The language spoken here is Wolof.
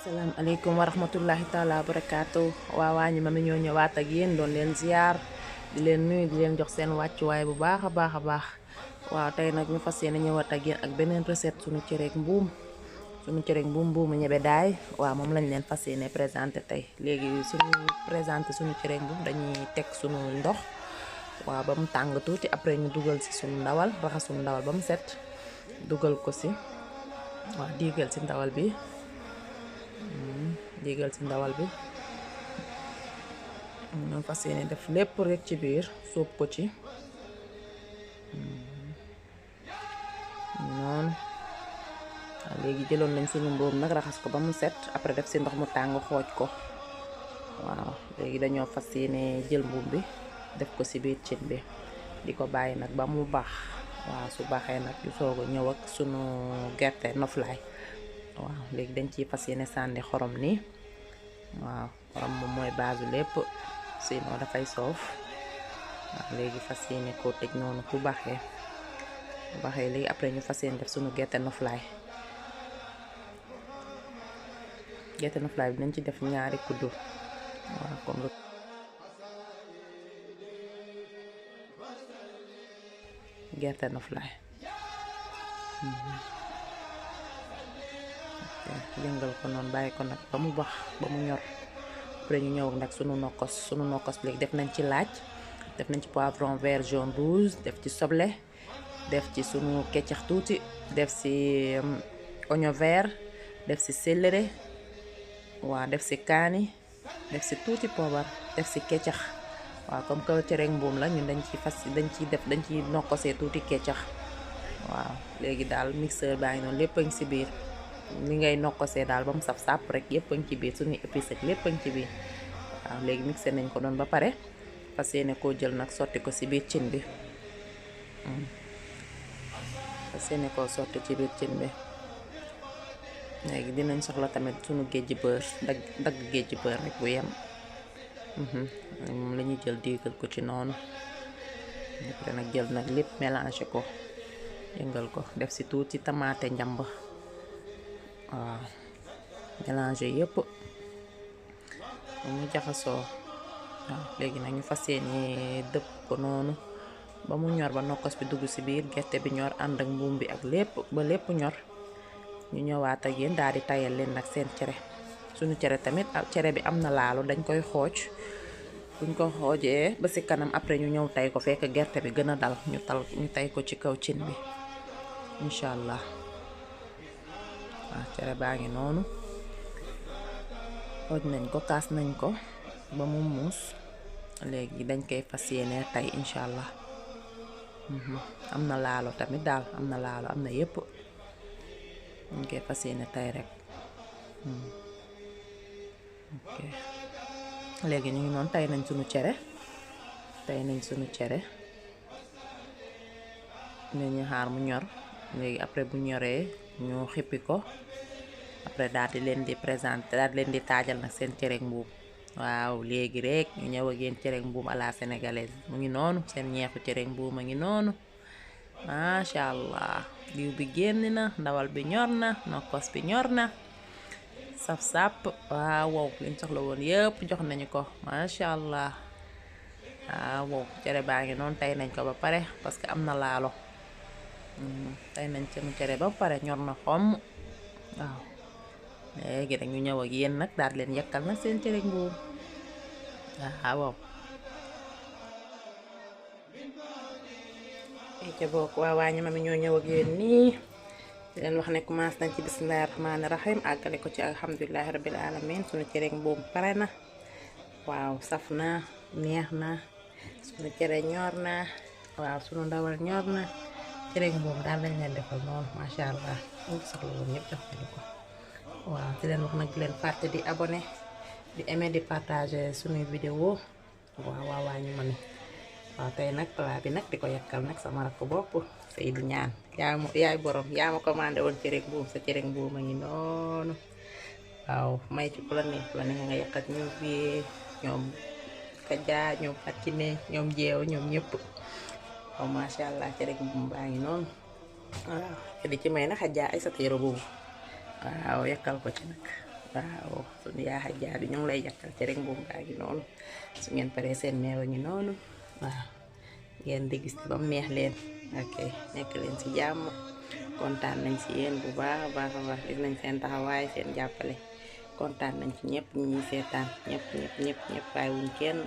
Assalamualaikum warahmatullahi taala wabarakatuh. Waa ñi mami ñoo ñëwaat ak yeen doon leen ziar di leen nuyu di leen jox seen wàccuwaay bu baaxa baaxa baax. Waaw tay nak ñu fas yéene ñëwaat ak yeen ak beneen recette suñu cereeg mbuum. Suñu cereeg mbuum buumu ñebe daay. Waaw moom lañ leen fas yéene présenté tey. Léegi suñu présenté suñu cereeg mbuum dañuy teg suñu ndox. Waaw ba mu tàng tuuti après ñu dugal ci suñu ndawal raxas suñu ndawal ba mu set dugal ko ci. Waaw diigal ci ndawal bi. Digal ci ndawal bi ñu fas yéene def lépp rek ci biir sóob ko ci noonu. Léegi jëloon nañ suñu mbuum nag raxas ko ba mu set après def ci ndox mu tàng xooj ko. Waaw léegi dañoo fas yéene jël mbuum bi def ko ci biir cin bi di ko bàyyi nag ba mu baax. Waaw su baaxee nag ñu soog a ñëw ak suñu gerte noflaay. Waaw léegi dañ ciy fas yéene sànni xorom nii. Waaw xorom moom mooy base lépp sinon dafay soof. Waaw léegi fas yéene koo tëj noonu bu baaxee léegi après ñu fas yéene def suñu gerte noflaay. Gerte noflaay bi nañ ci def ñaari kuddu. Waaw comme gerte noflaay. Yëngal ko noonu bàyyi ko nag ba mu bax ba mu ñor après ñu ñëw nag sunu nokkos bi léegi def nañ ci laaj def nañ ci poivron vert jaune rouge def ci soble def ci sunu keccax tuuti def ci oignon vert def ci céleri waa def ci kaani def ci tuuti poobar def ci keccax. Waaw comme que cereeg mbuum la ñun dañ ci nokkosee tuuti keccax. Waaw léegi daal mixeur baa ngi noonu lépp a ngi ci biir li ngay nokkosee daal ba mu saf sàpp rek yépp a ngi ci biir suñu épices ak lépp a ngi ci biir. Waaw léegi mixé nañ ko doon ba pare fas yéene koo jël nag sotti ko ci biir cin bi. Fas yéene koo sotti ci biir cin bi. Léegi dinañ soxla tamit suñu géej beurre dagg géej beurre rek bu yem. Moom la ñuy jël diigal ko ci noonu. Après nag jël nag lépp mélangé ko yëngal ko def ci tuuti tamaate njamb. Waaw mélangé yépp mu jaxasoo. Waaw léegi nag ñu fas yéene dëpp ko noonu ba mu ñor ba nokkos bi dugg ci biir gerte bi ñor ànd ak mbuum bi ak lépp ba lépp ñor. Ñu ñëwaat ak yéen daal di tayal leen nag seen cere. Suñu cere tamit cere bi am na laalo dañ koy xooj buñ ko xoojee ba ci kanam après ñu ñëw tay ko fekk gerte bi gën a dal ñu tay ko ci kaw cin bi incha allah. Waaw cere baa ngi noonu xooj nañ ko kaas nañ ko ba mu muus léegi dañ koy fas yéene tay incha allah. Am na laalo tamit daal am na laalo am na yépp dañ koy fas yéene tay rek. Ok léegi ñu ngi noonu tay nañ suñu cere ñu xaar mu ñor léegi après bu ñoree ñu xippi ko après daal di leen di présenter daal di leen di taajal nag seen cereeg mbuum. Waaw léegi rek ñu ñëw ak yéen cereeg mbuum à la sénégalaise mu ngi noonu seen ñeexu cereeg mbuum a ngi noonu macha allah. Diw bi génn na ndawal bi ñor na nokkos bi ñor na saf sàpp. waaw wow liñ soxla woon yëpp jox nañu ko macha allah. Wow cere baa ngi noonu tay nañ ko ba pare parce que am na laalo. tay nañ sunu cere ba pare ñor na xomm. Waaw léegi rek ñu ñëw ak yéen nag daal leen yekkal nag seen cere mbuum. Waaw ca bokk waa ñi mami ñoo ñëw ak yéen nii di leen wax ne commencé nañ ci bismillahi rahmaani rahim àggale ko ci alhamdulilahi rabbil alamin. Sunu cere mbuum pare na. Waaw saf na neex na sunu cere ñor na. Waaw sunu ndawal ñor na cere mbuum daal lañ leen defal noonu macha allah ñu soxla woon ñëpp jox nañu ko. Waaw di leen wax nag di leen fàtte di abonné di aimer di partager sunuy vidéo. Waaw waa ñu mami. Waaw tey nag plat bi nag di ko yakkal nag sama rakk bopp Seydou ñaan yaay borom yaa ma commandé woon cere mbuum sa cere mbuum a ngi noonu. Waaw may ci ku la neex nga yàq ak ñoom fii ñoom Kaja ñoom Fatine ñoom jeew ñoom ñëpp. Waaw macha allah cere mbuum baa ngi noonu. Waaw di ci may nag Adja ay sa téere boobu. Waaw yakkal ko ci nag waaw suñu yaay jaar ñu ngi lay yàkkal cere mbuum baa ngi noonu su ngeen paree seen meewa ngi noonu waaw ngeen dégiste ba mu neex leen. ok nekk leen ci jàmm kontaan nañ ci yéen bu baax a baax a baax gis nañ seen taxawaay seen jàppale kontaan nañ ci ñëpp ñi ñuy seetaan ñëpp bàyyiwuñ kenn.